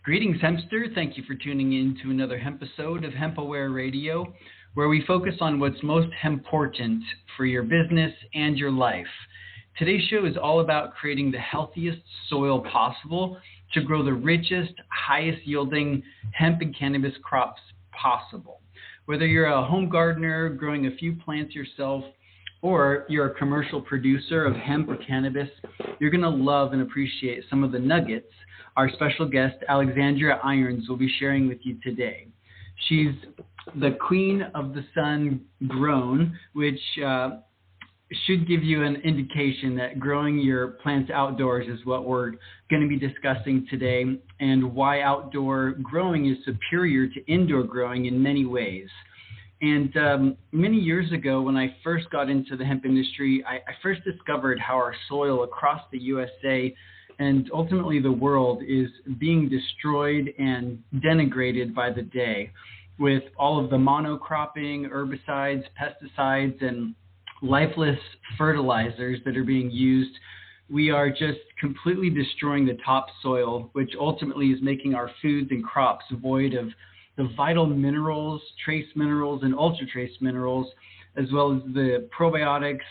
Greetings, Hempster. Thank you for tuning in to another Hemp episode of HempAware Radio, where we focus on what's most important for your business and your life. Today's show is all about creating the healthiest soil possible to grow the richest, highest yielding hemp and cannabis crops possible. Whether you're a home gardener growing a few plants yourself, or you're a commercial producer of hemp or cannabis, you're going to love and appreciate some of the nuggets our special guest, Alexandria Irons, will be sharing with you today. She's the queen of the sun grown, which should give you an indication that growing your plants outdoors is what we're going to be discussing today, and why outdoor growing is superior to indoor growing in many ways. And many years ago, when I first got into the hemp industry, I first discovered how our soil across the USA and ultimately the world is being destroyed and denigrated by the day with all of the monocropping, herbicides, pesticides, and lifeless fertilizers that are being used. We are just completely destroying the topsoil, which ultimately is making our foods and crops void of the vital minerals, trace minerals, and ultra trace minerals, as well as the probiotics,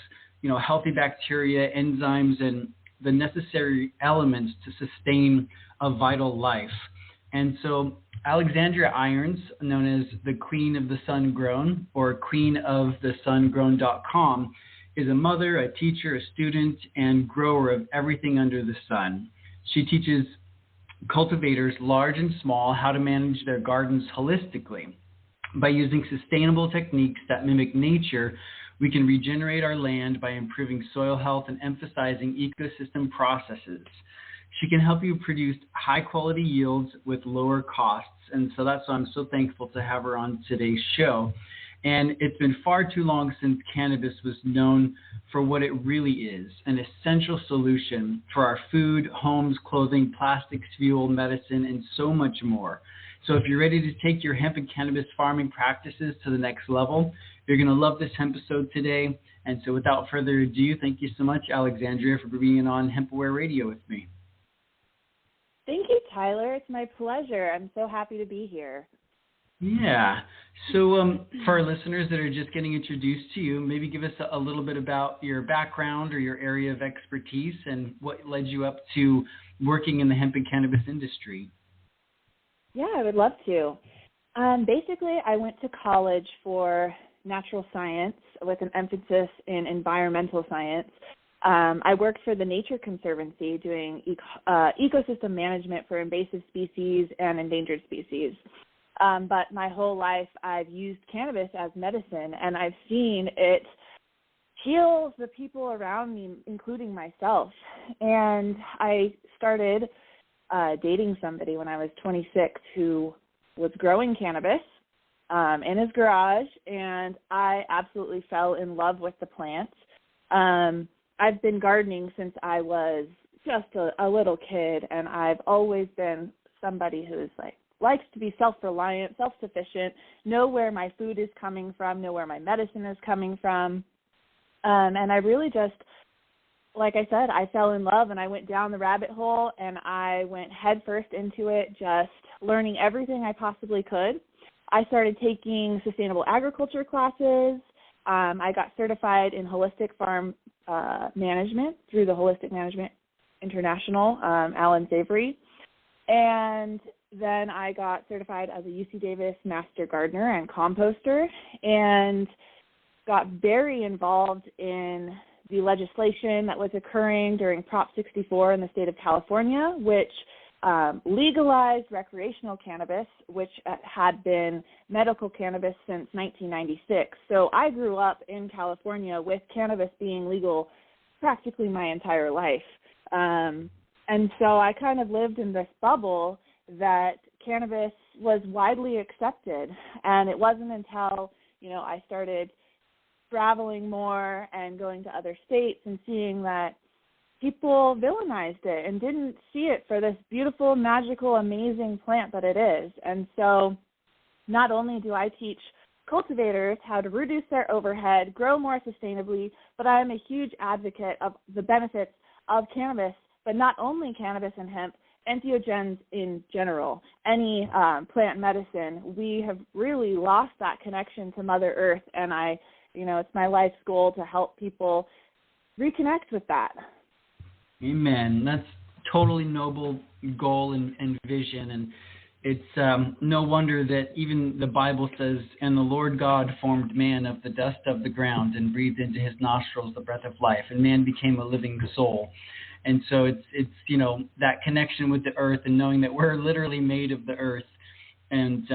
healthy bacteria, enzymes, and the necessary elements to sustain a vital life. And so Alexandria Irons, known as the Queen of the Sun Grown, or queenofthesungrown.com, is a mother, a teacher, a student, and grower of everything under the sun. She teaches cultivators, large and small, how to manage their gardens holistically. By using sustainable techniques that mimic nature, we can regenerate our land by improving soil health and emphasizing ecosystem processes. She can help you produce high-quality yields with lower costs, and so that's why I'm so thankful to have her on today's show. And it's been far too long since cannabis was known for what it really is, an essential solution for our food, homes, clothing, plastics, fuel, medicine, and so much more. So if you're ready to take your hemp and cannabis farming practices to the next level, you're going to love this hemp episode today. And so without further ado, thank you so much, Alexandria, for being on HempAware Radio with me. Thank you, Tyler. It's my pleasure. I'm so happy to be here. Yeah. So for our listeners that are just getting introduced to you, maybe give us a little bit about your background or your area of expertise and what led you up to working in the hemp and cannabis industry. Yeah, I would love to. Basically, I went to college for natural science with an emphasis in environmental science. I worked for the Nature Conservancy doing ecosystem management for invasive species and endangered species. But my whole life I've used cannabis as medicine, and I've seen it heals the people around me, including myself. And I started dating somebody when I was 26 who was growing cannabis in his garage, and I absolutely fell in love with the plants. I've been gardening since I was just a little kid, and I've always been somebody who's likes to be self-reliant, self-sufficient, know where my food is coming from, know where my medicine is coming from. And I really just, like I said, I fell in love and I went down the rabbit hole and I went headfirst into it, just learning everything I possibly could. I started taking sustainable agriculture classes. I got certified in holistic farm management through the Holistic Management International, Alan Savory. And then I got certified as a UC Davis Master Gardener and Composter, and got very involved in the legislation that was occurring during Prop 64 in the state of California, which legalized recreational cannabis, which had been medical cannabis since 1996. So I grew up in California with cannabis being legal practically my entire life. And so I kind of lived in this bubble that cannabis was widely accepted. And it wasn't until, I started traveling more and going to other states and seeing that people villainized it and didn't see it for this beautiful, magical, amazing plant that it is. And so not only do I teach cultivators how to reduce their overhead, grow more sustainably, but I am a huge advocate of the benefits of cannabis, but not only cannabis and hemp, entheogens in general, any plant medicine, we have really lost that connection to Mother Earth. And it's my life's goal to help people reconnect with that. Amen. That's totally noble goal and vision. And it's no wonder that even the Bible says, and the Lord God formed man of the dust of the ground and breathed into his nostrils the breath of life, and man became a living soul. And so it's that connection with the earth and knowing that we're literally made of the earth. And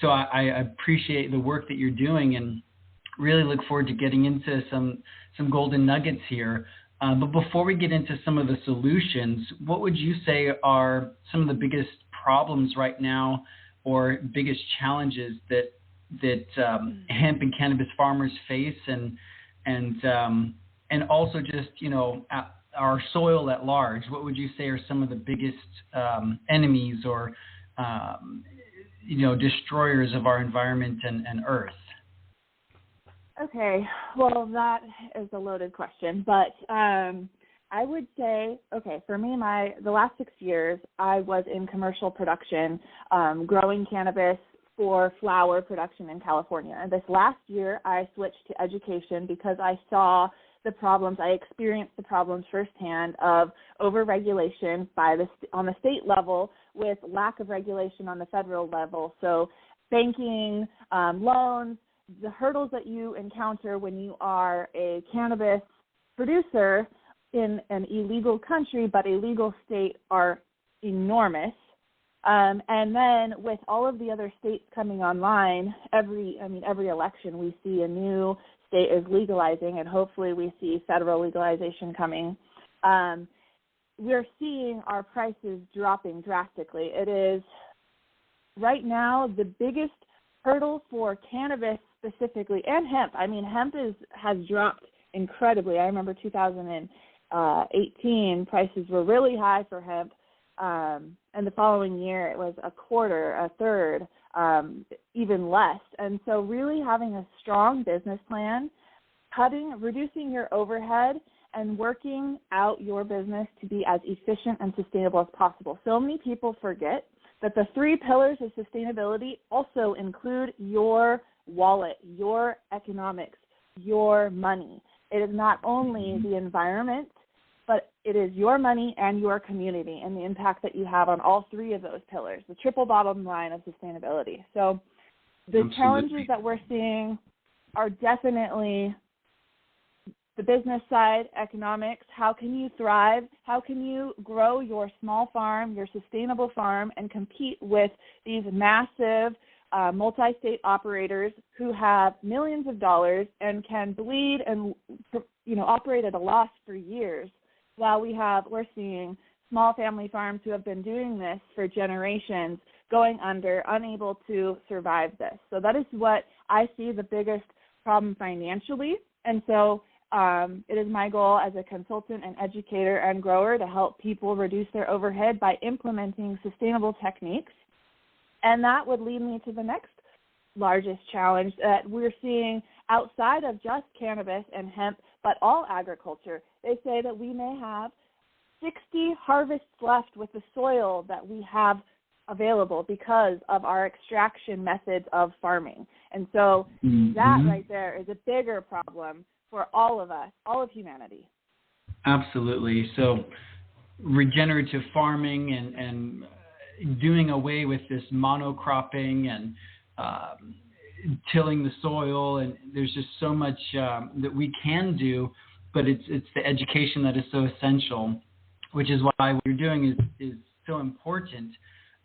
so I appreciate the work that you're doing and really look forward to getting into some golden nuggets here. But before we get into some of the solutions, what would you say are some of the biggest problems right now or biggest challenges that hemp and cannabis farmers face and also just, our soil at large? What would you say are some of the biggest enemies or, destroyers of our environment and earth? Okay, well, that is a loaded question, but I would say, for me, the last 6 years, I was in commercial production, growing cannabis for flower production in California. And this last year, I switched to education because I saw the problems, I experienced the problems firsthand of overregulation on the state level with lack of regulation on the federal level. So banking, loans, the hurdles that you encounter when you are a cannabis producer in an illegal country but a legal state are enormous. And then with all of the other states coming online, every election we see a new state is legalizing, and hopefully we see federal legalization coming. We're seeing our prices dropping drastically. It is right now the biggest hurdle for cannabis specifically, and hemp. Hemp has dropped incredibly. I remember 2018 prices were really high for hemp, and the following year it was a quarter, a third, even less. And so really having a strong business plan, reducing your overhead, and working out your business to be as efficient and sustainable as possible. So many people forget that the 3 pillars of sustainability also include your wallet, your economics, your money. It is not only the environment, but it is your money and your community and the impact that you have on all 3 of those pillars, the triple bottom line of sustainability. So the challenges that we're seeing are definitely the business side, economics. How can you thrive? How can you grow your small farm, your sustainable farm, and compete with these massive multi-state operators who have millions of dollars and can bleed and operate at a loss for years, while we're seeing small family farms who have been doing this for generations going under, unable to survive this. So that is what I see the biggest problem financially. And so it is my goal as a consultant and educator and grower to help people reduce their overhead by implementing sustainable techniques. And that would lead me to the next largest challenge that we're seeing outside of just cannabis and hemp, but all agriculture. They say that we may have 60 harvests left with the soil that we have available because of our extraction methods of farming. And so that right there is a bigger problem for all of us, all of humanity. Absolutely. So regenerative farming and doing away with this monocropping and tilling the soil, and there's just so much that we can do, but it's the education that is so essential, which is why what you're doing is so important.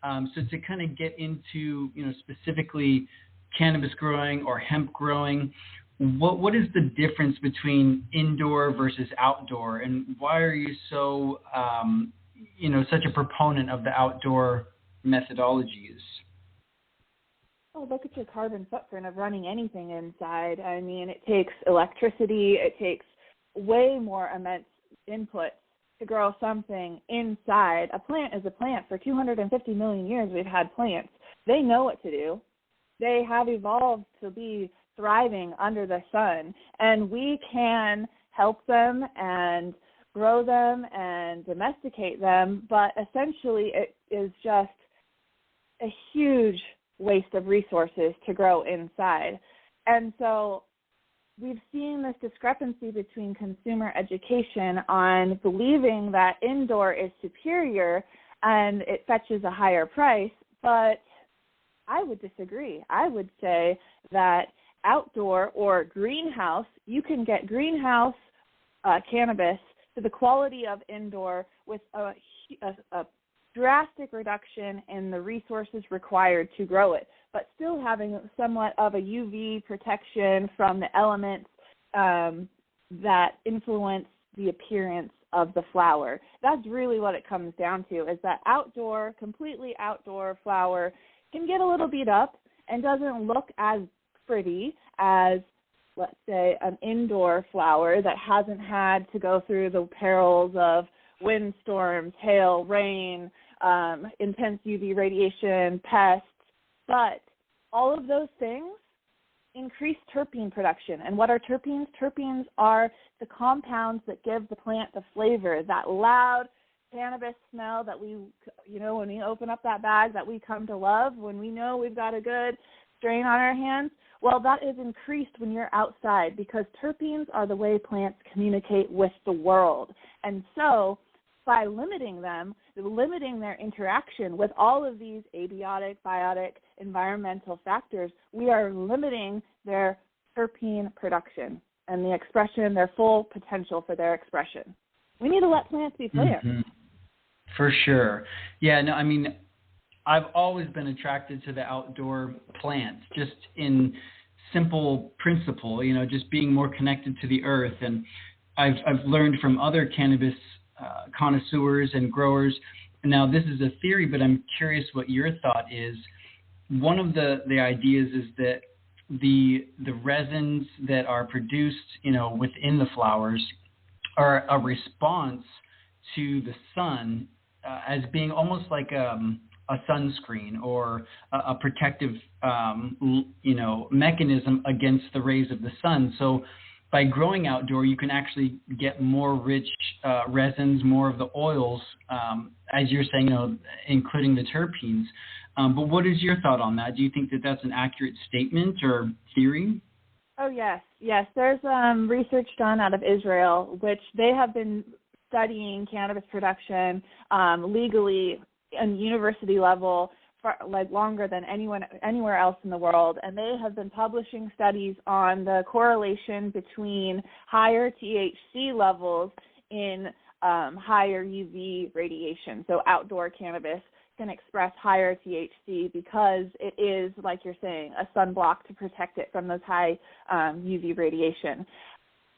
So to kind of get into specifically cannabis growing or hemp growing, what is the difference between indoor versus outdoor, and why are you so such a proponent of the outdoor methodologies? Oh, look at your carbon footprint of running anything inside. It takes electricity. It takes way more immense input to grow something inside. A plant is a plant. For 250 million years, we've had plants. They know what to do. They have evolved to be thriving under the sun, and we can help them and grow them and domesticate them, but essentially it is just a huge waste of resources to grow inside. And so we've seen this discrepancy between consumer education on believing that indoor is superior and it fetches a higher price, but I would disagree. I would say that outdoor or greenhouse, you can get greenhouse cannabis to the quality of indoor with a drastic reduction in the resources required to grow it, but still having somewhat of a UV protection from the elements that influence the appearance of the flower. That's really what it comes down to, is that completely outdoor flower can get a little beat up and doesn't look as pretty as, let's say, an indoor flower that hasn't had to go through the perils of windstorms, hail, rain, intense UV radiation, pests. But all of those things increase terpene production. And what are terpenes? Terpenes are the compounds that give the plant the flavor, that loud cannabis smell that we, when we open up that bag that we come to love, when we know we've got a good strain on our hands. Well, that is increased when you're outside, because terpenes are the way plants communicate with the world. And so by limiting them, limiting their interaction with all of these abiotic, biotic, environmental factors, we are limiting their terpene production and the expression, their full potential for their expression. We need to let plants be players. Mm-hmm. For sure. Yeah, no, I mean, I've always been attracted to the outdoor plants, just in simple principle, just being more connected to the earth. And I've learned from other cannabis connoisseurs and growers. Now, this is a theory, but I'm curious what your thought is. One of the ideas is that the resins that are produced, within the flowers are a response to the sun, as being almost like a sunscreen or a protective, mechanism against the rays of the sun. So by growing outdoor, you can actually get more rich resins, more of the oils, as you're saying, including the terpenes. But what is your thought on that? Do you think that that's an accurate statement or theory? Oh, yes. Yes, there's research done out of Israel, which they have been studying cannabis production legally and university level for longer than anywhere else in the world, and they have been publishing studies on the correlation between higher THC levels in higher UV radiation. So outdoor cannabis can express higher THC because it is, like you're saying, a sunblock to protect it from those high UV radiation.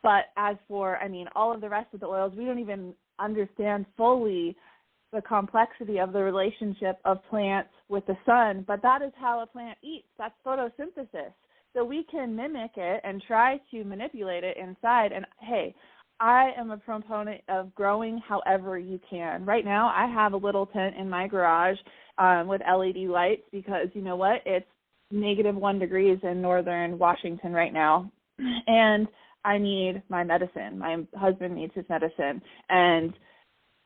But as for, all of the rest of the oils, we don't even understand fully the complexity of the relationship of plants with the sun, but that is how a plant eats. That's photosynthesis. So we can mimic it and try to manipulate it inside. And hey, I am a proponent of growing however you can. Right now, I have a little tent in my garage with LED lights because, you know what, it's -1 degrees in northern Washington right now. And I need my medicine. My husband needs his medicine. And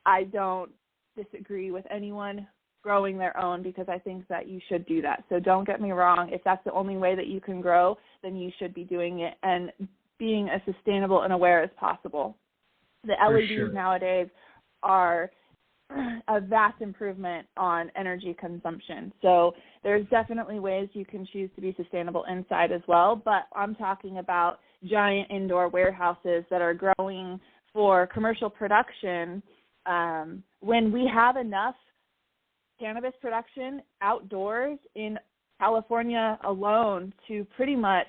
I don't disagree with anyone growing their own, because I think that you should do that. So don't get me wrong. If that's the only way that you can grow, then you should be doing it and being as sustainable and aware as possible. The LEDs nowadays are a vast improvement on energy consumption. So there's definitely ways you can choose to be sustainable inside as well, but I'm talking about giant indoor warehouses that are growing for commercial production. When we have enough cannabis production outdoors in California alone to pretty much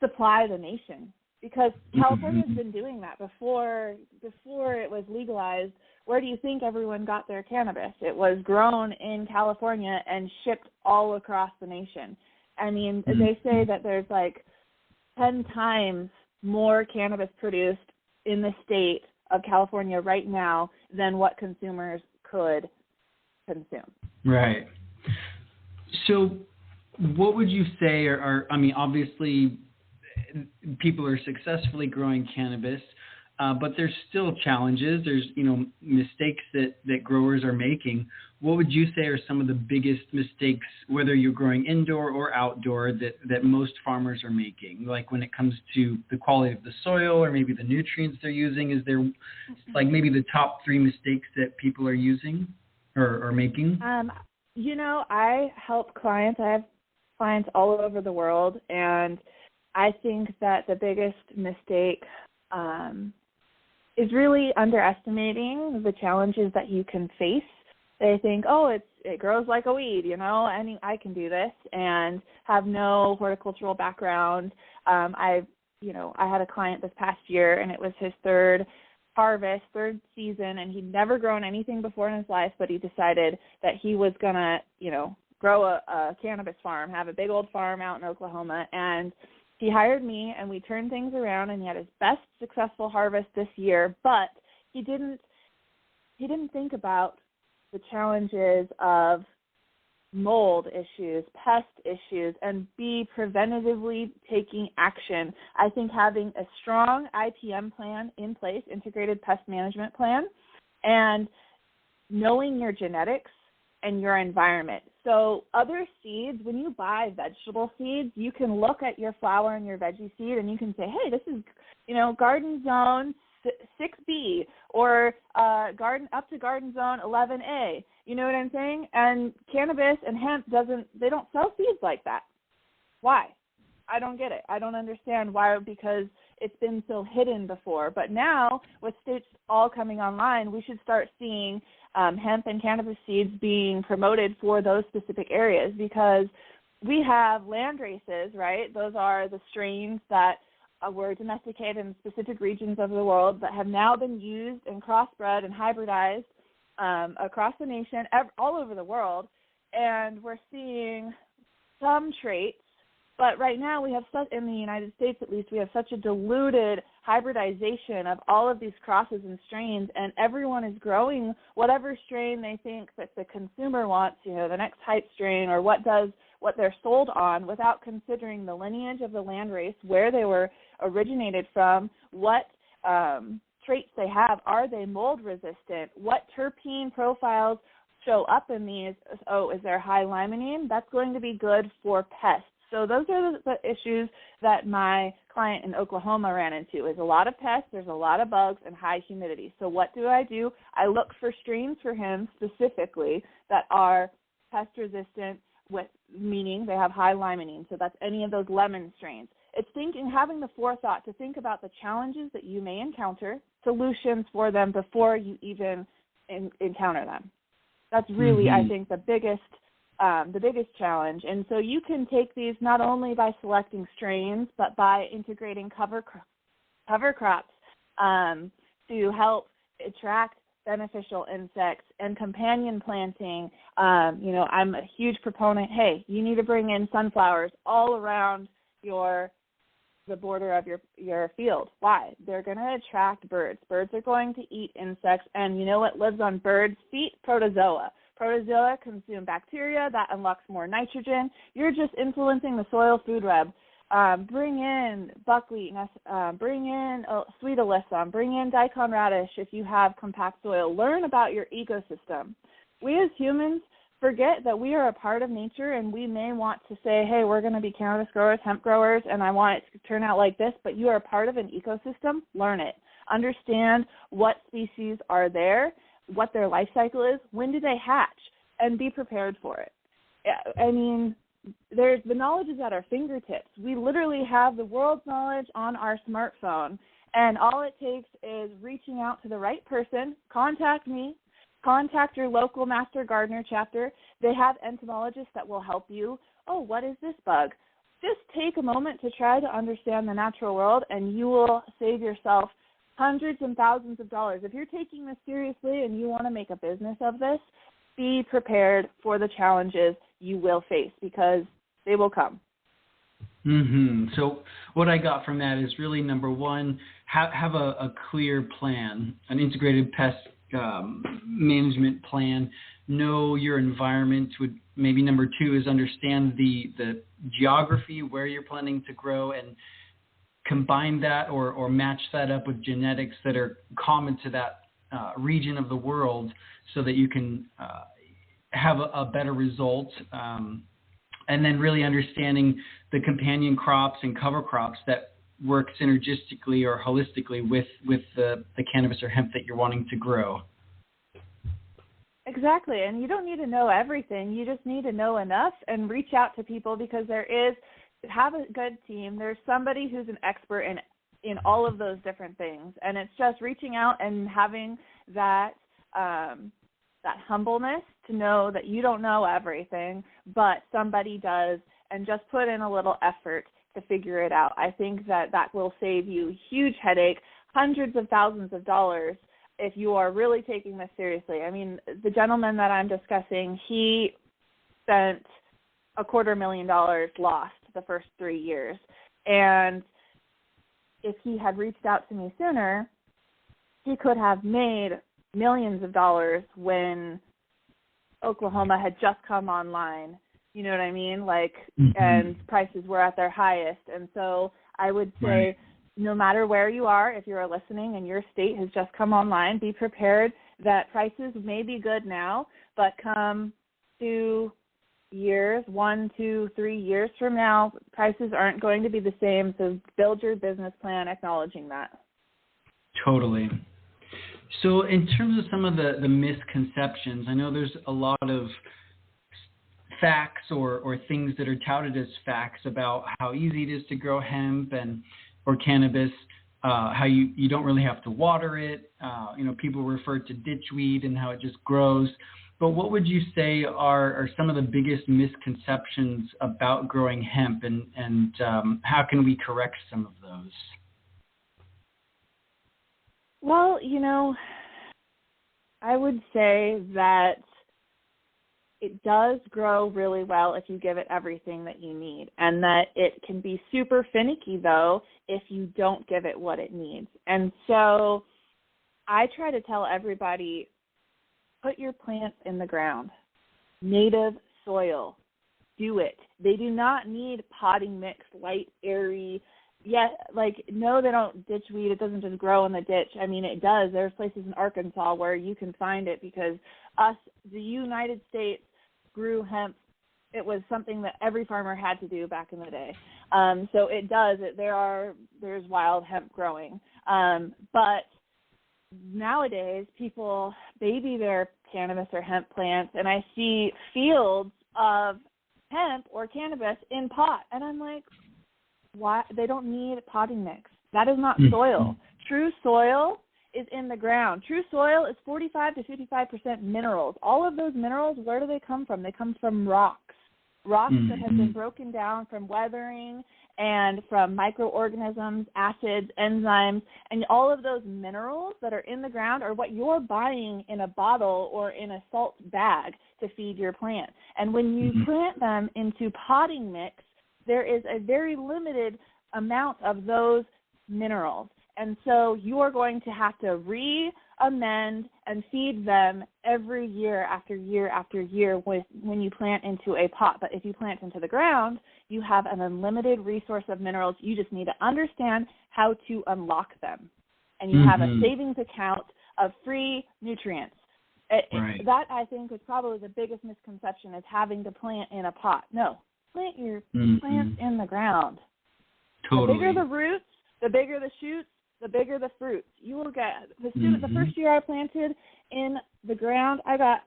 supply the nation, because California's been doing that before it was legalized. Where do you think everyone got their cannabis? It was grown in California and shipped all across the nation. They say that there's 10 times more cannabis produced in the state of California right now than what consumers could consume. Right. So what would you say obviously people are successfully growing cannabis. but there's still challenges. There's, mistakes that growers are making. What would you say are some of the biggest mistakes, whether you're growing indoor or outdoor, that most farmers are making? Like when it comes to the quality of the soil or maybe the nutrients they're using, is there like maybe the top 3 mistakes that people are using or making? I help clients. I have clients all over the world, and I think that the biggest mistake is really underestimating the challenges that you can face. They think, it grows like a weed, and I can do this, and have no horticultural background. I had a client this past year, and it was his third season, and he'd never grown anything before in his life, but he decided that he was going to, grow a cannabis farm, have a big old farm out in Oklahoma, and he hired me, and we turned things around, and he had his best successful harvest this year, but he didn't think about the challenges of mold issues, pest issues, and be preventatively taking action. I think having a strong IPM plan in place, integrated pest management plan, and knowing your genetics and your environment. So other seeds, when you buy vegetable seeds, you can look at your flower and your veggie seed and you can say, hey, this is, garden zone 6B or garden zone 11A. You know what I'm saying? And cannabis and hemp they don't sell seeds like that. Why? I don't get it. I don't understand why, because it's been so hidden before. But now, with states all coming online, we should start seeing hemp and cannabis seeds being promoted for those specific areas, because we have land races, right? Those are the strains that were domesticated in specific regions of the world that have now been used and crossbred and hybridized across the nation, all over the world. And we're seeing some traits. But right now we have in the United States, at least, we have such a diluted hybridization of all of these crosses and strains, and everyone is growing whatever strain they think that the consumer wants, the next hype strain or what they're sold on, without considering the lineage of the land race, where they were originated from, what traits they have. Are they mold resistant? What terpene profiles show up in these? Is there high limonene? That's going to be good for pests. So those are the issues that my client in Oklahoma ran into, is a lot of pests, there's a lot of bugs, and high humidity. So what do? I look for strains for him specifically that are pest resistant, meaning they have high limonene. So that's any of those lemon strains. It's having the forethought to think about the challenges that you may encounter, solutions for them before you even encounter them. That's really, I think, the biggest challenge. And so you can take these not only by selecting strains, but by integrating cover crops to help attract beneficial insects, and companion planting. I'm a huge proponent. Hey, you need to bring in sunflowers all around the border of your field. Why? They're going to attract birds. Birds are going to eat insects, and you know what lives on birds' feet? Protozoa. Protozoa consume bacteria. That unlocks more nitrogen. You're just influencing the soil food web. Bring in buckwheat, bring in sweet alyssum, bring in daikon radish if you have compact soil. Learn about your ecosystem. We as humans forget that we are a part of nature, and we may want to say, hey, we're going to be cannabis growers, hemp growers, and I want it to turn out like this, but you are a part of an ecosystem. Learn it. Understand what species are there, what their life cycle is, when do they hatch, and be prepared for it. I mean, the knowledge is at our fingertips. We literally have the world's knowledge on our smartphone, and all it takes is reaching out to the right person. Contact me. Contact your local Master Gardener chapter. They have entomologists that will help you. Oh, what is this bug? Just take a moment to try to understand the natural world, and you will save yourself hundreds and thousands of dollars. If you're taking this seriously and you want to make a business of this, be prepared for the challenges you will face, because they will come. So what I got from that is really, number one, have a clear plan, an integrated pest management plan. Know your environment. Maybe number two is understand the geography, where you're planning to grow, and combine that or match that up with genetics that are common to that region of the world so that you can have a better result. And then really understanding the companion crops and cover crops that work synergistically or holistically with the cannabis or hemp that you're wanting to grow. Exactly. And you don't need to know everything. You just need to know enough and reach out to people, because have a good team. There's somebody who's an expert in all of those different things. And it's just reaching out and having that humbleness to know that you don't know everything, but somebody does, and just put in a little effort to figure it out. I think that will save you a huge headache, hundreds of thousands of dollars, if you are really taking this seriously. I mean, the gentleman that I'm discussing, he spent $250,000 lost the first 3 years. And if he had reached out to me sooner, he could have made millions of dollars when Oklahoma had just come online. You know what I mean? And prices were at their highest. And so I would say, no matter where you are, if you're listening and your state has just come online, be prepared that prices may be good now, but come 2 years, 1, 2, 3 years from now, prices aren't going to be the same. So build your business plan acknowledging that. Totally. So in terms of some of the misconceptions, I know there's a lot of facts or things that are touted as facts about how easy it is to grow hemp or cannabis, how you don't really have to water it. People refer to ditchweed and how it just grows. But what would you say are some of the biggest misconceptions about growing hemp, and how can we correct some of those? Well, I would say that it does grow really well if you give it everything that you need, and that it can be super finicky, though, if you don't give it what it needs. And so I try to tell everybody, put your plants in the ground, native soil, do it. They do not need potting mix, light, airy. No, they don't ditch weed. It doesn't just grow in the ditch. I mean, it does. There's places in Arkansas where you can find it, because the United States grew hemp. It was something that every farmer had to do back in the day. So it does. There's wild hemp growing. But nowadays, people baby their cannabis or hemp plants, and I see fields of hemp or cannabis in pot, and I'm like, why? They don't need potting mix. That is not soil. True soil is in the ground. True soil is 45 to 55% minerals. All of those minerals, where do they come from? They come from rocks that have been broken down from weathering and from microorganisms, acids, enzymes, and all of those minerals that are in the ground are what you're buying in a bottle or in a salt bag to feed your plant. And when you plant them into potting mix, there is a very limited amount of those minerals. And so you are going to have to re-amend and feed them every year after year after year when you plant into a pot. But if you plant into the ground, you have an unlimited resource of minerals. You just need to understand how to unlock them. And you have a savings account of free nutrients. That, I think, is probably the biggest misconception, is having to plant in a pot. No, plant your plants in the ground. Totally. The bigger the roots, the bigger the shoots, the bigger the fruits. You will get the first year I planted in the ground, I got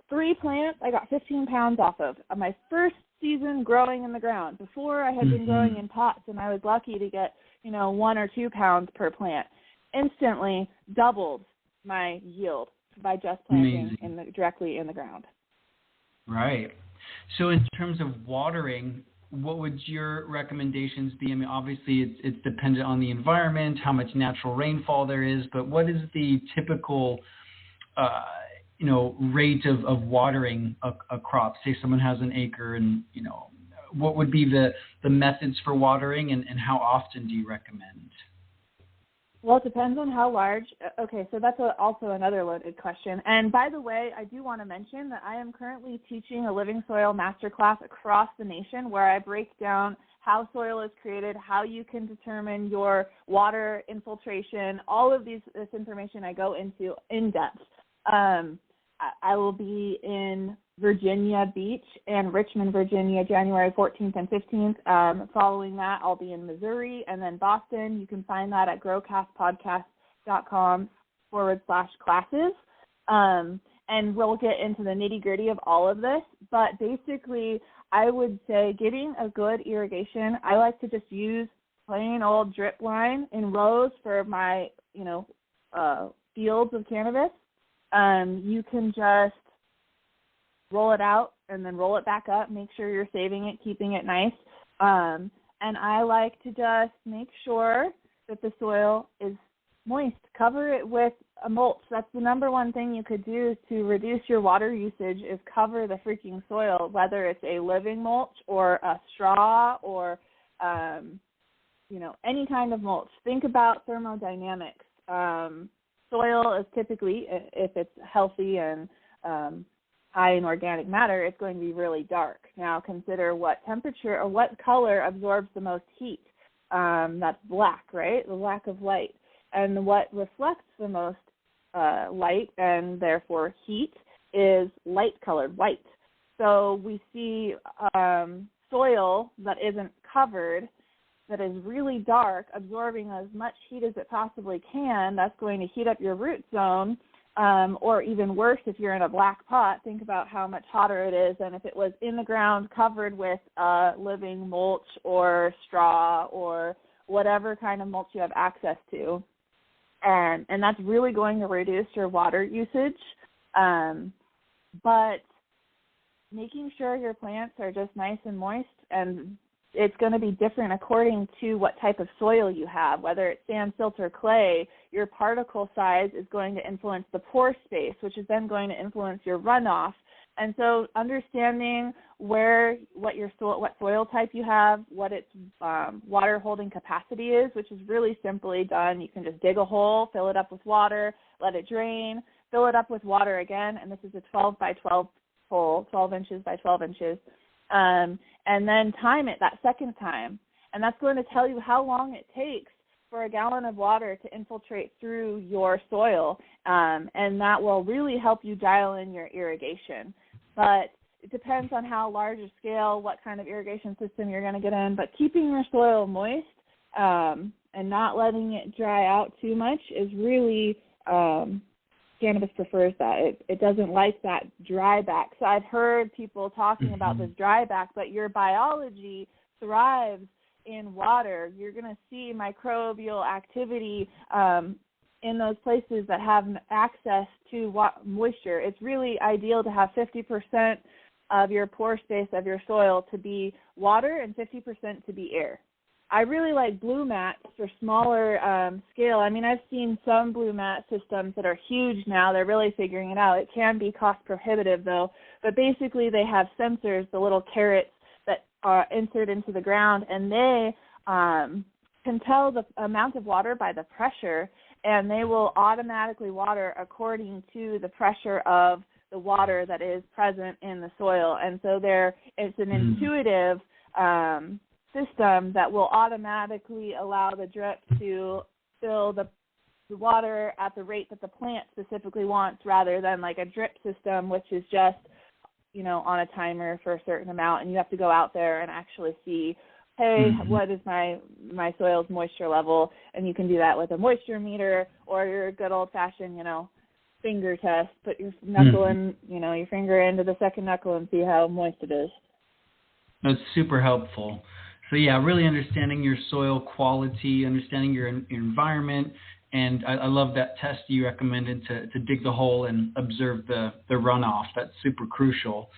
3 plants I got 15 pounds off of. My first season growing in the ground. Before, I had been growing in pots, and I was lucky to get 1 or 2 pounds per plant. Instantly doubled my yield by just planting directly in the ground. Right. So in terms of watering, what would your recommendations be? I mean, obviously it's dependent on the environment, how much natural rainfall there is, but what is the typical, rate of watering a crop? Say someone has an acre, and, what would be the methods for watering, and how often do you recommend? Well, it depends on how large. Okay, so that's also another loaded question. And by the way, I do want to mention that I am currently teaching a living soil masterclass across the nation where I break down how soil is created, how you can determine your water infiltration, all of this information I go into in depth. I will be in Virginia Beach and Richmond, Virginia, January 14th and 15th. Following that, I'll be in Missouri and then Boston. You can find that at growcastpodcast.com/classes. And we'll get into the nitty-gritty of all of this. But basically, I would say getting a good irrigation, I like to just use plain old drip line in rows for my, fields of cannabis. You can just roll it out and then roll it back up. Make sure you're saving it, keeping it nice. And I like to just make sure that the soil is moist. Cover it with a mulch. That's the number one thing you could do to reduce your water usage is cover the freaking soil, whether it's a living mulch or a straw or, any kind of mulch. Think about thermodynamics. Soil is typically, if it's healthy and high in organic matter, it's going to be really dark. Now consider what temperature or what color absorbs the most heat. That's black, right? The lack of light. And what reflects the most light and therefore heat is light-colored white. So we see soil that isn't covered, that is really dark, absorbing as much heat as it possibly can. That's going to heat up your root zone, or even worse, if you're in a black pot, think about how much hotter it is than if it was in the ground covered with living mulch or straw or whatever kind of mulch you have access to. And that's really going to reduce your water usage. But making sure your plants are just nice and moist, and it's going to be different according to what type of soil you have. Whether it's sand, silt, or clay, your particle size is going to influence the pore space, which is then going to influence your runoff. And so understanding what soil type you have, what its water holding capacity is, which is really simply done. You can just dig a hole, fill it up with water, let it drain, fill it up with water again, and this is a 12 by 12 hole, 12 inches by 12 inches, and then time it that second time. And that's going to tell you how long it takes for a gallon of water to infiltrate through your soil, and that will really help you dial in your irrigation. But it depends on how large a scale, what kind of irrigation system you're going to get in. But keeping your soil moist and not letting it dry out too much is really, cannabis prefers that. It doesn't like that dry back. So I've heard people talking about this dry back, but your biology thrives in water. You're going to see microbial activity in those places that have access to moisture. It's really ideal to have 50% of your pore space of your soil to be water and 50% to be air. I really like blue mats for smaller scale. I mean, I've seen some blue mat systems that are huge now. They're really figuring it out. It can be cost prohibitive, though. But basically, they have sensors, the little carrots that are inserted into the ground, and they can tell the amount of water by the pressure, and they will automatically water according to the pressure of the water that is present in the soil. And so it's an intuitive system that will automatically allow the drip to fill the water at the rate that the plant specifically wants, rather than like a drip system, which is just, on a timer for a certain amount, and you have to go out there and actually see, hey, what is my soil's moisture level? And you can do that with a moisture meter or your good old-fashioned, finger test. Put your knuckle in, your finger into the second knuckle and see how moist it is. That's super helpful. So, yeah, really understanding your soil quality, understanding your environment, and I love that test you recommended to dig the hole and observe the runoff. That's super crucial.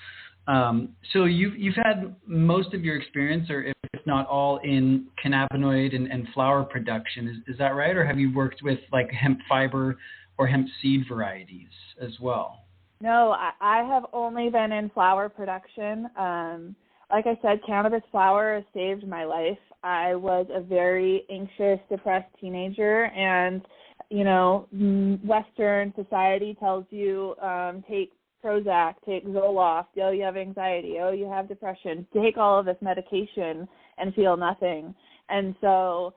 So you've had most of your experience, or if not all, in cannabinoid and flower production. Is that right? Or have you worked with like hemp fiber or hemp seed varieties as well? No, I have only been in flower production. like I said, cannabis flower has saved my life. I was a very anxious, depressed teenager, and, Western society tells you take Prozac, take Zoloft, oh, you have anxiety, oh, you have depression, take all of this medication and feel nothing. And so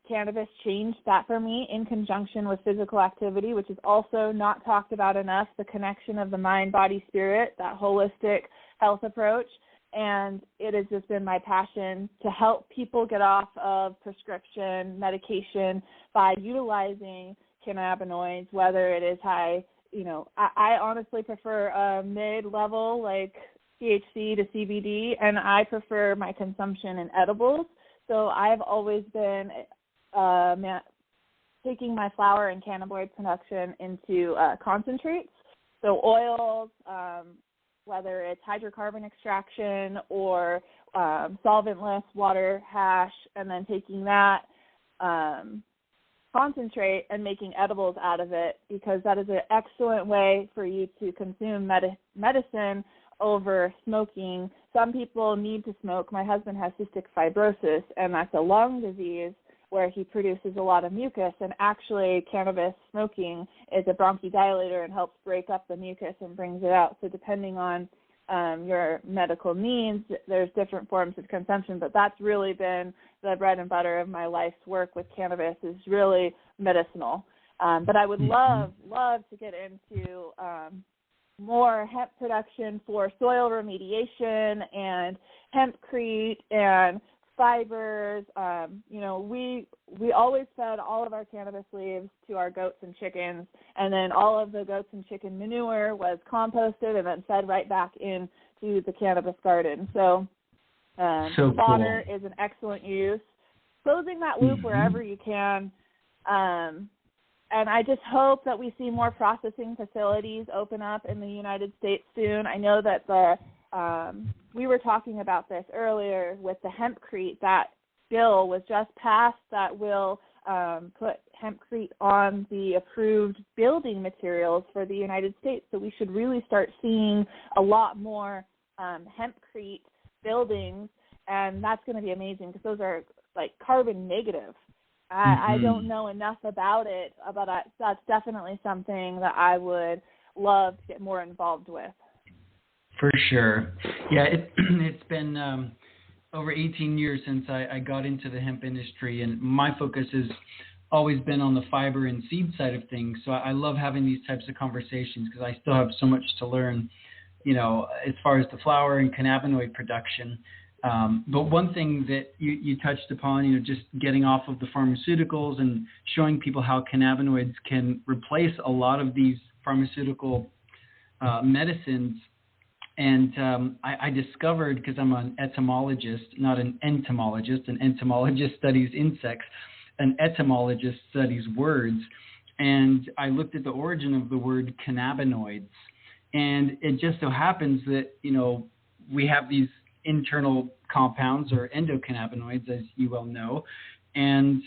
cannabis changed that for me in conjunction with physical activity, which is also not talked about enough, the connection of the mind, body, spirit, that holistic health approach. And it has just been my passion to help people get off of prescription medication by utilizing cannabinoids, whether it is high, I honestly prefer a mid-level like THC to CBD, and I prefer my consumption in edibles. So I've always been taking my flower and cannabinoid production into concentrates, so oils, whether it's hydrocarbon extraction or solventless water hash, and then taking that concentrate and making edibles out of it, because that is an excellent way for you to consume medicine over smoking. Some people need to smoke. My husband has cystic fibrosis, and that's a lung disease where he produces a lot of mucus, and actually cannabis smoking is a bronchodilator and helps break up the mucus and brings it out. So depending on your medical needs, there's different forms of consumption, but that's really been the bread and butter of my life's work with cannabis, is really medicinal. But I would love to get into more hemp production for soil remediation and hempcrete and fibers. We always fed all of our cannabis leaves to our goats and chickens, and then all of the goats and chicken manure was composted and then fed right back into the cannabis garden. So fodder is an excellent use. Closing that loop wherever you can. And I just hope that we see more processing facilities open up in the United States soon. I know that we were talking about this earlier with the hempcrete. That bill was just passed that will put hempcrete on the approved building materials for the United States. So we should really start seeing a lot more hempcrete buildings, and that's going to be amazing because those are like carbon negative. I don't know enough about it, but that's definitely something that I would love to get more involved with. For sure. Yeah, it's been over 18 years since I got into the hemp industry, and my focus has always been on the fiber and seed side of things. So I love having these types of conversations because I still have so much to learn, as far as the flower and cannabinoid production. But one thing that you touched upon, just getting off of the pharmaceuticals and showing people how cannabinoids can replace a lot of these pharmaceutical medicines. And I discovered, because I'm an etymologist, not an entomologist. An entomologist studies insects. An etymologist studies words. And I looked at the origin of the word cannabinoids. And it just so happens that, we have these internal compounds, or endocannabinoids, as you well know. And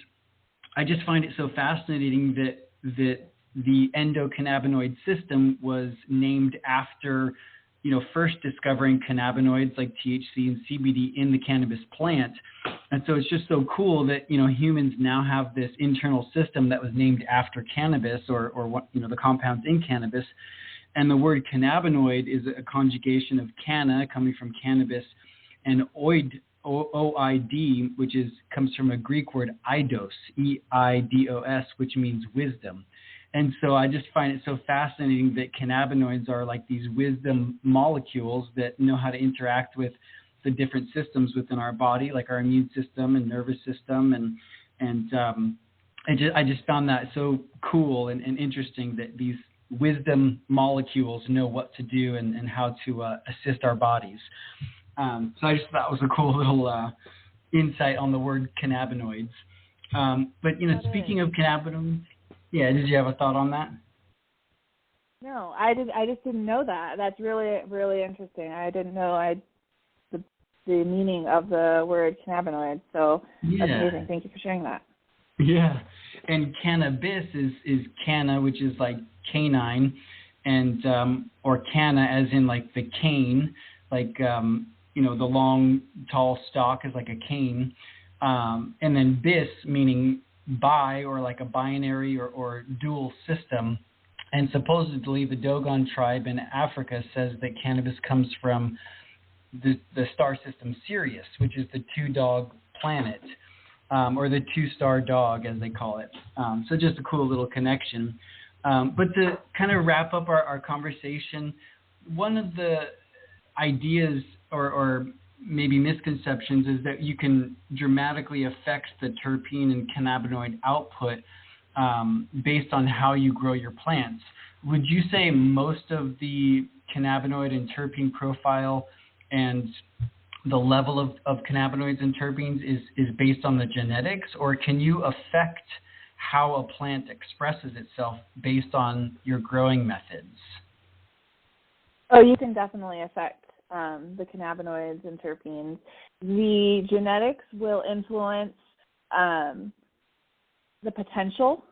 I just find it so fascinating that the endocannabinoid system was named after, first discovering cannabinoids like THC and CBD in the cannabis plant. And so it's just so cool that, humans now have this internal system that was named after cannabis, or what, the compounds in cannabis. And the word cannabinoid is a conjugation of canna, coming from cannabis, and oid, O-I-D, which comes from a Greek word eidos, E-I-D-O-S, which means wisdom. And so I just find it so fascinating that cannabinoids are like these wisdom molecules that know how to interact with the different systems within our body, like our immune system and nervous system. And I just found that so cool and interesting that these wisdom molecules know what to do and how to assist our bodies. So I just thought it was a cool little insight on the word cannabinoids. But, speaking of cannabinoids, did you have a thought on that? No, I just didn't know that. That's really, really interesting. I didn't know the meaning of the word cannabinoid. So that's amazing. Thank you for sharing that. Yeah. And cannabis is canna, which is like canine, and or canna as in like the cane, like the long, tall stalk is like a cane. And then bis, meaning bi, or like a binary or dual system. And supposedly the Dogon tribe in Africa says that cannabis comes from the star system Sirius, which is the two-dog planet, or the two-star dog, as they call it. So just a cool little connection. But to kind of wrap up our conversation, one of the ideas or maybe misconceptions is that you can dramatically affect the terpene and cannabinoid output based on how you grow your plants. Would you say most of the cannabinoid and terpene profile and the level of cannabinoids and terpenes is based on the genetics, or can you affect how a plant expresses itself based on your growing methods? Oh, you can definitely affect the cannabinoids and terpenes. The genetics will influence the potential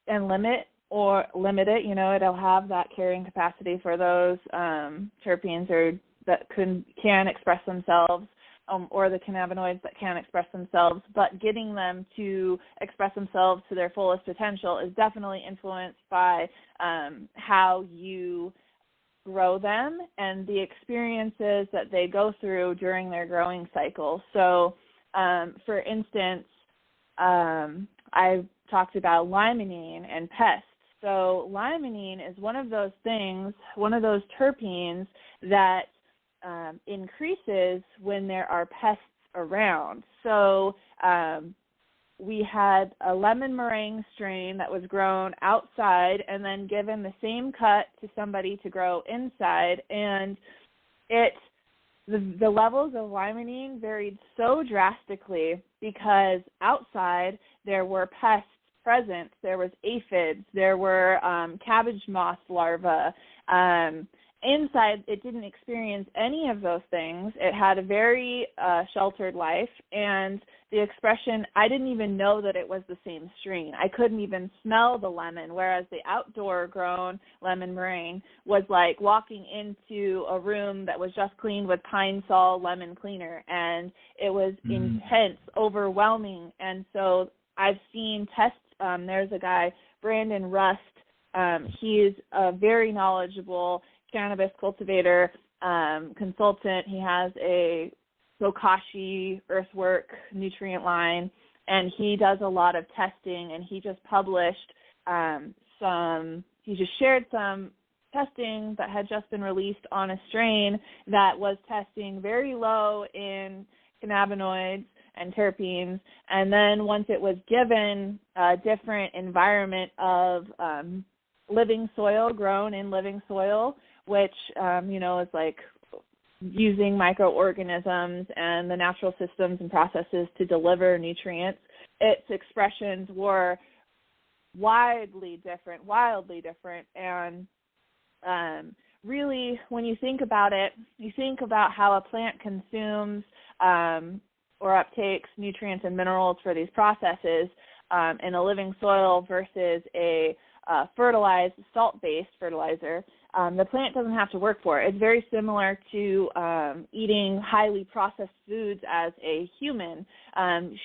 and limit it. It'll have that carrying capacity for those terpenes that can express themselves, or the cannabinoids that can express themselves, but getting them to express themselves to their fullest potential is definitely influenced by how you grow them and the experiences that they go through during their growing cycle. So, for instance, I've talked about limonene and pests. So limonene is one of those terpenes that increases when there are pests around. So we had a lemon meringue strain that was grown outside and then given the same cut to somebody to grow inside, and the levels of limonene varied so drastically because outside there were pests present. There was aphids, there were cabbage moth larvae. Inside, it didn't experience any of those things. It had a very sheltered life, and the expression, I didn't even know that it was the same strain. I couldn't even smell the lemon, whereas the outdoor-grown lemon meringue was like walking into a room that was just cleaned with Pine Sol lemon cleaner, and it was intense, overwhelming. And so I've seen tests. There's a guy, Brandon Rust. He's a very knowledgeable cannabis cultivator, consultant. He has a Bokashi earthwork nutrient line, and he does a lot of testing, and he just published he just shared some testing that had just been released on a strain that was testing very low in cannabinoids and terpenes, and then once it was given a different environment of living soil, grown in living soil, which, is like using microorganisms and the natural systems and processes to deliver nutrients, its expressions were wildly different. And really, when you think about it, you think about how a plant consumes or uptakes nutrients and minerals for these processes in a living soil versus a fertilized, salt-based fertilizer. The plant doesn't have to work for it. It's very similar to eating highly processed foods as a human.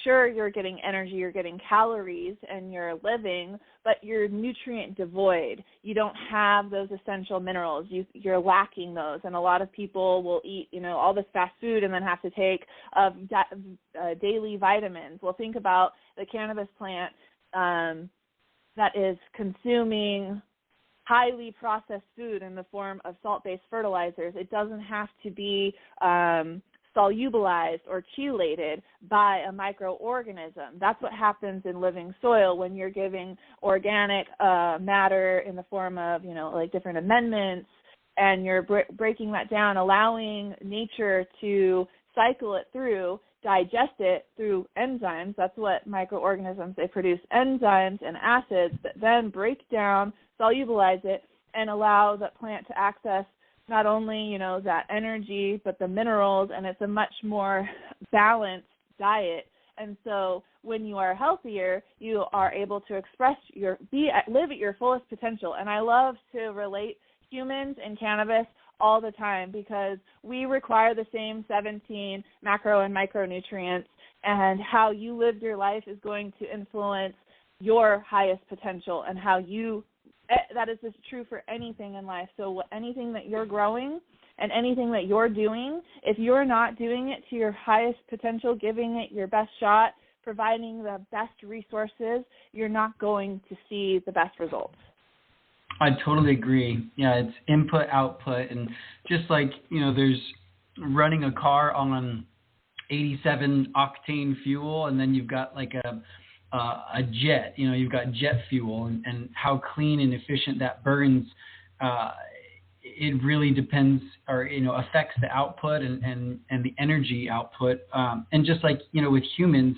Sure, you're getting energy, you're getting calories, and you're living, but you're nutrient devoid. You don't have those essential minerals. You're lacking those, and a lot of people will eat, all this fast food and then have to take daily vitamins. Well, think about the cannabis plant that is consuming highly processed food in the form of salt-based fertilizers. It doesn't have to be solubilized or chelated by a microorganism. That's what happens in living soil when you're giving organic matter in the form of, like different amendments, and you're breaking that down, allowing nature to cycle it through, digest it through enzymes. That's what microorganisms, they produce enzymes and acids that then break down, solubilize it, and allow that plant to access not only, that energy, but the minerals, and it's a much more balanced diet. And so when you are healthier, you are able to live at your fullest potential. And I love to relate humans and cannabis all the time because we require the same 17 macro and micronutrients, and how you live your life is going to influence your highest potential and how you, that is just true for anything in life. So anything that you're growing and anything that you're doing, if you're not doing it to your highest potential, giving it your best shot, providing the best resources, you're not going to see the best results. I totally agree. Yeah, it's input, output, and just like, there's running a car on 87 octane fuel, and then you've got like a jet, you've got jet fuel, and how clean and efficient that burns. It really depends, or affects the output and the energy output. And just like with humans,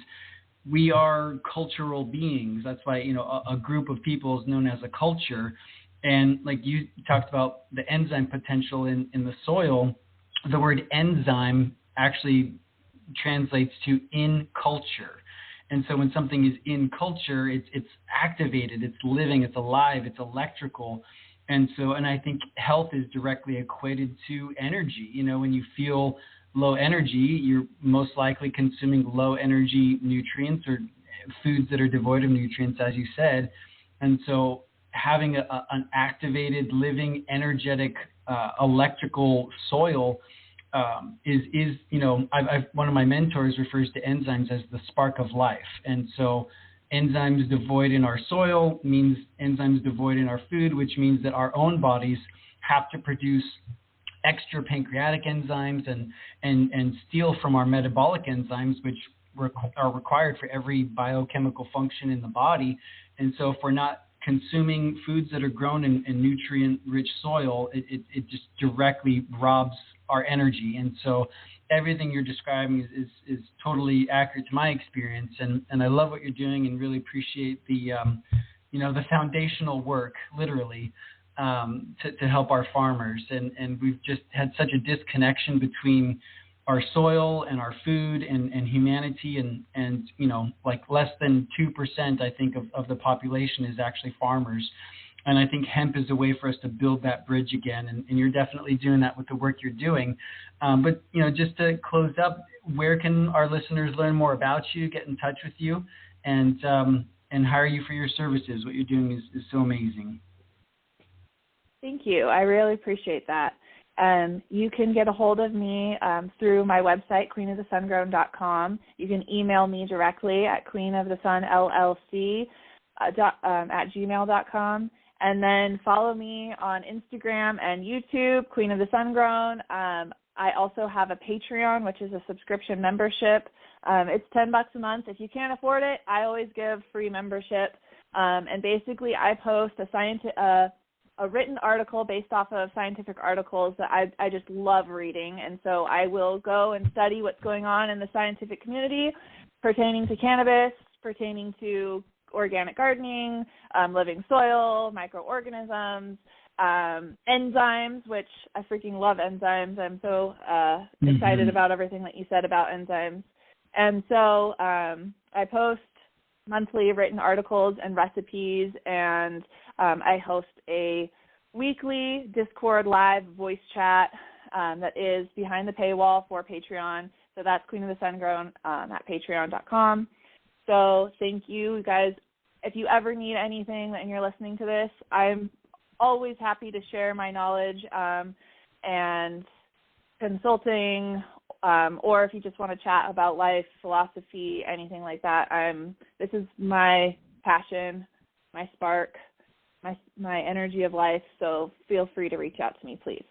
we are cultural beings. That's why a group of people is known as a culture. And like you talked about the enzyme potential in the soil, the word enzyme actually translates to in culture. And so when something is in culture, it's activated, it's living, it's alive, it's electrical. And I think health is directly equated to energy. When you feel low energy, you're most likely consuming low energy nutrients or foods that are devoid of nutrients, as you said. And so having an activated, living, energetic, electrical soil is one of my mentors refers to enzymes as the spark of life. And so enzymes devoid in our soil means enzymes devoid in our food, which means that our own bodies have to produce extra pancreatic enzymes and steal from our metabolic enzymes, which are required for every biochemical function in the body. And so if we're not consuming foods that are grown in nutrient-rich soil, it just directly robs our energy. And so everything you're describing is totally accurate to my experience. And I love what you're doing and really appreciate the foundational work, literally, to help our farmers. And we've just had such a disconnection between our soil and our food and humanity, and like less than 2%, I think, of the population is actually farmers. And I think hemp is a way for us to build that bridge again, and you're definitely doing that with the work you're doing. But just to close up, where can our listeners learn more about you, get in touch with you, and hire you for your services? What you're doing is so amazing. Thank you. I really appreciate that. You can get a hold of me through my website, queenofthesungrown.com. You can email me directly at queenofthesunllc at gmail.com. And then follow me on Instagram and YouTube, Queen of the Sungrown. I also have a Patreon, which is a subscription membership. It's $10 a month. If you can't afford it, I always give free membership. And basically, I post a written article based off of scientific articles that I just love reading. And so I will go and study what's going on in the scientific community pertaining to cannabis, pertaining to organic gardening, living soil, microorganisms, enzymes, which I freaking love enzymes. I'm so excited about everything that you said about enzymes. And so I post monthly written articles and recipes, and I host a weekly Discord live voice chat that is behind the paywall for Patreon. So that's Queen of the Sungrown at patreon.com. So thank you guys. If you ever need anything and you're listening to this, I'm always happy to share my knowledge and consulting, or if you just want to chat about life, philosophy, anything like that. This is my passion, my spark, my energy of life. So feel free to reach out to me, please.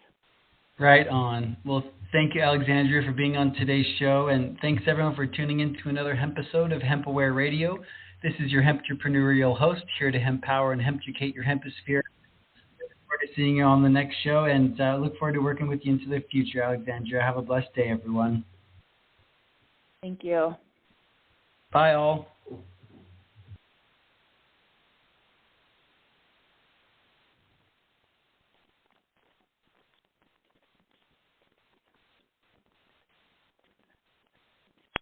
Right on. Well, thank you, Alexandria, for being on today's show, and thanks everyone for tuning in to another hemp episode of HempAware Radio. This is your hemp-entrepreneurial host here to HempPower and Hemp-educate your hemposphere. Look forward to seeing you on the next show, and look forward to working with you into the future, Alexandria. Have a blessed day, everyone. Thank you. Bye, all.